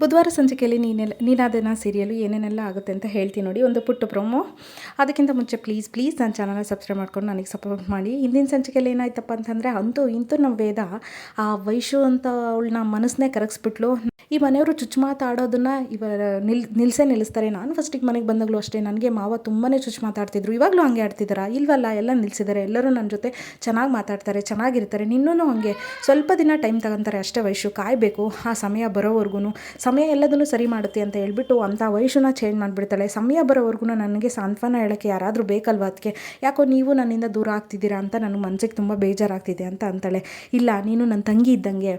ಬುಧವಾರ ಸಂಚಿಕೆಯಲ್ಲಿ ನೀನಾದನ ಸೀರಿಯಲು ಏನೇನೆಲ್ಲ ಆಗುತ್ತೆ ಅಂತ ಹೇಳ್ತೀನಿ ನೋಡಿ. ಒಂದು ಪುಟ್ಟ ಪ್ರೊಮೋ. ಅದಕ್ಕಿಂತ ಮುಂಚೆ ಪ್ಲೀಸ್ ನನ್ನ ಚಾನಲ್ನ ಸಬ್ಸ್ಕ್ರೈಬ್ ಮಾಡ್ಕೊಂಡು ನನಗೆ ಸಪೋರ್ಟ್ ಮಾಡಿ. ಹಿಂದಿನ ಸಂಚಿಕೆಯಲ್ಲಿ ಏನಾಯ್ತಪ್ಪ ಅಂತಂದರೆ ಇಂತೂ ನಮ್ಮ ವೇದ ಆ ವೈಶು ಅಂತ ಅವಳನ್ನ ಮನಸ್ಸನ್ನೇ ಕರಗಿಸ್ಬಿಟ್ಲು. ಈ ಮನೆಯವರು ಚುಚ್ಚು ಮಾತಾಡೋದನ್ನು ನಿಲ್ಲಿಸ್ತಾರೆ. ನಾನು ಫಸ್ಟಿಗೆ ಮನೆಗೆ ಬಂದಾಗಲೂ ಅಷ್ಟೇ ನನಗೆ ಮಾವ ತುಂಬಾ ಚುಚ್ಚು ಮಾತಾಡ್ತಿದ್ರು. ಇವಾಗಲೂ ಹಂಗೆ ಆಡ್ತಿದ್ದಾರಾ? ಇಲ್ವಲ್ಲ, ಎಲ್ಲ ನಿಲ್ಲಿಸಿದ್ದಾರೆ. ಎಲ್ಲರೂ ನನ್ನ ಜೊತೆ ಚೆನ್ನಾಗಿ ಮಾತಾಡ್ತಾರೆ, ಚೆನ್ನಾಗಿರ್ತಾರೆ. ನಿನ್ನೂ ಹಾಗೆ ಸ್ವಲ್ಪ ದಿನ ಟೈಮ್ ತಗೊತಾರೆ ಅಷ್ಟೇ. ವೈಶು ಕಾಯಬೇಕು, ಆ ಸಮಯ ಬರೋವರೆಗೂ. ಸಮಯ ಎಲ್ಲದನ್ನು ಸರಿ ಮಾಡುತ್ತೆ ಅಂತ ಹೇಳ್ಬಿಟ್ಟು ಅಂಥ ವೈಶುನ ಚೇಂಜ್ ಮಾಡಿಬಿಡ್ತಾಳೆ. ಸಮಯ ಬರೋವರೆಗೂ ನನಗೆ ಸಾಂತ್ವನ ಹೇಳೋಕ್ಕೆ ಯಾರಾದರೂ ಬೇಕಲ್ವ, ಅದಕ್ಕೆ ಯಾಕೋ ನೀವು ನನ್ನಿಂದ ದೂರ ಆಗ್ತಿದ್ದೀರಾ ಅಂತ ನನಗೆ ಮನಸ್ಸಿಗೆ ತುಂಬ ಬೇಜಾರಾಗ್ತಿದೆ ಅಂತ ಅಂತಾಳೆ. ಇಲ್ಲ, ನೀನು ನನ್ನ ತಂಗಿ ಇದ್ದಂಗೆ,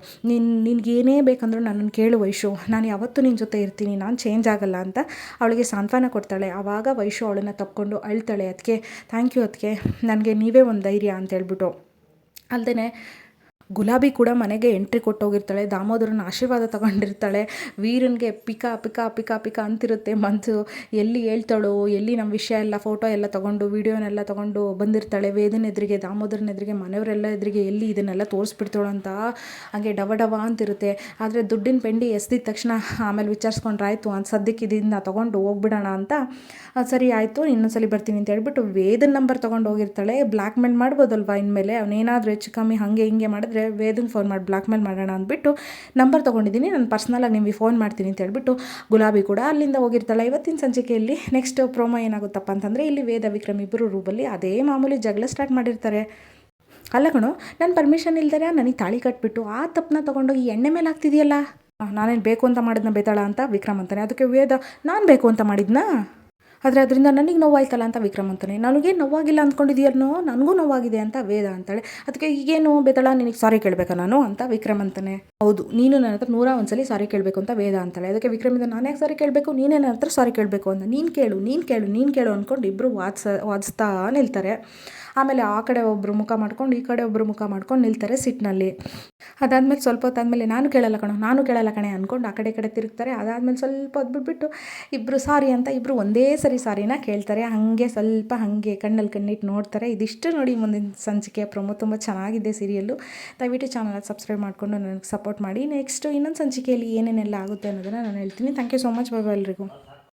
ನಿನಗೇನೇ ಬೇಕಂದ್ರೂ ನನ್ನನ್ನು ಕೇಳು ವೈಶು, ನಾನು ಯಾವತ್ತೂ ನಿನ್ನ ಜೊತೆ ಇರ್ತೀನಿ, ನಾನು ಚೇಂಜ್ ಆಗಲ್ಲ ಅಂತ ಅವಳಿಗೆ ಸಾಂತ್ವನ ಕೊಡ್ತಾಳೆ. ಆವಾಗ ವೈಶು ಅವಳನ್ನು ತಪ್ಕೊಂಡು ಅಳ್ತಾಳೆ. ಅದಕ್ಕೆ ಥ್ಯಾಂಕ್ ಯು, ಅದಕ್ಕೆ ನನಗೆ ನೀವೇ ಒಂದು ಧೈರ್ಯ ಅಂತ ಹೇಳ್ಬಿಟ್ಟು. ಅಲ್ಲದೆ ಗುಲಾಬಿ ಕೂಡ ಮನೆಗೆ ಎಂಟ್ರಿ ಕೊಟ್ಟೋಗಿರ್ತಾಳೆ. ದಾಮೋದರನ ಆಶೀರ್ವಾದ ತಗೊಂಡಿರ್ತಾಳೆ. ವೀರನಿಗೆ ಪಿಕಾ ಪಿಕಾ ಪಿಕಾ ಪಿಕಾ ಅಂತಿರುತ್ತೆ ಮನಸ್ಸು. ಎಲ್ಲಿ ಹೇಳ್ತಾಳೋ, ಎಲ್ಲಿ ನಮ್ಮ ವಿಷಯ ಎಲ್ಲ ಫೋಟೋ ಎಲ್ಲ ತೊಗೊಂಡು ವೀಡಿಯೋನೆಲ್ಲ ತೊಗೊಂಡು ಬಂದಿರ್ತಾಳೆ. ವೇದನ ಎದುರಿಗೆ, ದಾಮೋದರನ ಎದುರಿಗೆ, ಮನೆಯವರೆಲ್ಲ ಎದುರಿಗೆ ಎಲ್ಲಿ ಇದನ್ನೆಲ್ಲ ತೋರಿಸ್ಬಿಡ್ತಾಳು ಅಂತ ಹಾಗೆ ಡವ ಅಂತಿರುತ್ತೆ. ಆದರೆ ದುಡ್ಡಿನ ಪೆಂಡಿ ಎಸ್ದಿದ ತಕ್ಷಣ ಆಮೇಲೆ ವಿಚಾರಿಸ್ಕೊಂಡ್ರಾಯ್ತು ಅಂತ ಸದ್ಯಕ್ಕೆ ಇದನ್ನು ತೊಗೊಂಡು ಹೋಗ್ಬಿಡೋಣ ಅಂತ. ಸರಿ ಆಯಿತು, ಇನ್ನೊಂದ್ಸಲಿ ಬರ್ತೀನಿ ಅಂತ ಹೇಳ್ಬಿಟ್ಟು ವೇದನ ನಂಬರ್ ತೊಗೊಂಡು ಹೋಗಿರ್ತಾಳೆ. ಬ್ಲ್ಯಾಕ್ ಮೇಲ್ ಮಾಡ್ಬೋದಲ್ವಾ ಇನ್ಮೇಲೆ, ಅವನೇನಾದರೂ ಹೆಚ್ಚು ಕಮ್ಮಿ ಹಾಗೆ ಹಿಂಗೆ ಮಾಡಿದ್ರೆ ವೇದನ್ ಫೋನ್ ಮಾಡಿ ಬ್ಲ್ಯಾಕ್ ಮೇಲ್ ಮಾಡೋಣ ಅಂದ್ಬಿಟ್ಟು ನಂಬರ್ ತೊಗೊಂಡಿದ್ದೀನಿ, ನಾನು ಪರ್ಸ್ನಲಾಗಿ ನಿಮಗೆ ಫೋನ್ ಮಾಡ್ತೀನಿ ಅಂತ ಹೇಳ್ಬಿಟ್ಟು ಗುಲಾಬಿ ಕೂಡ ಅಲ್ಲಿಂದ ಹೋಗಿರ್ತಾಳೆ. ಇವತ್ತಿನ ಸಂಚಿಕೆಯಲ್ಲಿ ನೆಕ್ಸ್ಟ್ ಪ್ರೋಮೋ ಏನಾಗುತ್ತಪ್ಪ ಅಂತಂದರೆ, ಇಲ್ಲಿ ವೇದ ವಿಕ್ರಮ್ ಇಬ್ಬರು ರೂಬಲ್ಲಿ ಅದೇ ಮಾಮೂಲಿ ಜಗಳ ಸ್ಟಾರ್ಟ್ ಮಾಡಿರ್ತಾರೆ. ಅಲ್ಲ ಕಣೋ, ನನ್ನ ಪರ್ಮಿಷನ್ ಇಲ್ದರೆ ನನಗೆ ತಾಳಿ ಕಟ್ಬಿಟ್ಟು ಆ ತಪ್ಪನ್ನ ತೊಗೊಂಡೋಗಿ ಎಣ್ಣೆ ಮೇಲೆ ಹಾಕ್ತಿದೆಯಲ್ಲ, ನಾನೇನು ಬೇಕು ಅಂತ ಮಾಡಿದ್ನ ಬೇತಾಳ ಅಂತ ವಿಕ್ರಮ್ ಅಂತಾನೆ. ಅದಕ್ಕೆ ವೇದ, ನಾನು ಬೇಕು ಅಂತ ಮಾಡಿದ್ನಾ, ಆದರೆ ಅದರಿಂದ ನನಗೆ ನೋವಾಯ್ತಲ್ಲ ಅಂತ ವಿಕ್ರಮ್ ಅಂತಾನೆ. ನನಗೆ ನೋವಾಗಿಲ್ಲ ಅಂದ್ಕೊಂಡಿದ್ದೀಯನ್ನೋ, ನನಗೂ ನೋವಾಗಿದೆ ಅಂತ ವೇದ ಅಂತಾಳೆ. ಅದಕ್ಕೆ ಈಗೇನು ಬೇತಾಳ, ನಿನಗೆ ಸಾರಿ ಕೇಳಬೇಕಾ ನಾನು ಅಂತ ವಿಕ್ರಮ್ ಅಂತಾನೆ. ಹೌದು, ನೀನು ನನ್ನ ಹತ್ರ 101 ಸಾರಿ ಕೇಳಬೇಕು ಅಂತ ವೇದ ಅಂತಾಳೆ. ಅದಕ್ಕೆ ವಿಕ್ರಮಿಂದ, ನಾನು ಯಾಕೆ ಸಾರಿ ಕೇಳಬೇಕು, ನೀನೇ ನನ್ನ ಹತ್ರ ಸಾರಿ ಕೇಳಬೇಕು ಅಂತ. ನೀನು ಕೇಳು ಅಂದ್ಕೊಂಡು ಇಬ್ಬರು ವಾದಿಸ್ತಾ ನಿಲ್ತಾರೆ. ಆಮೇಲೆ ಆ ಕಡೆ ಒಬ್ಬರು ಮುಖ ಮಾಡ್ಕೊಂಡು ಈ ಕಡೆ ಒಬ್ಬರು ಮುಖ ಮಾಡ್ಕೊಂಡು ನಿಲ್ತಾರೆ ಸಿಟ್ಟಿನಲ್ಲಿ. ಅದಾದಮೇಲೆ ಸ್ವಲ್ಪ ಹೊತ್ತಾದಮೇಲೆ ನಾನು ಕೇಳಲ್ಲ ಕಣೆ ಅಂದ್ಕೊಂಡು ಆ ಕಡೆ ತಿರುಗ್ತಾರೆ. ಅದಾದಮೇಲೆ ಸ್ವಲ್ಪ ಹೊತ್ತು ಬಿಟ್ಬಿಟ್ಟು ಇಬ್ಬರು ಸಾರಿ ಅಂತ ಇಬ್ಬರು ಒಂದೇ ಸರಿ ಸಾರಿನ ಕೇಳ್ತಾರೆ. ಹಾಗೆ ಸ್ವಲ್ಪ ಹಾಗೆ ಕಣ್ಣಲ್ಲಿ ಕಣ್ಣಿಟ್ಟು ನೋಡ್ತಾರೆ. ಇದಿಷ್ಟು ನೋಡಿ ಮುಂದಿನ ಸಂಚಿಕೆಯ ಪ್ರೊಮೋ. ತುಂಬ ಚೆನ್ನಾಗಿದೆ ಸೀರಿಯಲ್ಲು. ದಯವಿಟ್ಟು ಚಾನಲ್ ಸಬ್ಸ್ಕ್ರೈಬ್ ಮಾಡಿಕೊಂಡು ನನಗೆ ಸಪೋರ್ಟ್ ಮಾಡಿ. ನೆಕ್ಸ್ಟು ಇನ್ನೊಂದು ಸಂಚಿಕೆಯಲ್ಲಿ ಏನೇನೆಲ್ಲ ಆಗುತ್ತೆ ಅನ್ನೋದನ್ನು ನಾನು ಹೇಳ್ತೀನಿ. Thank you so much. Bye ಎಲ್ರಿಗೂ.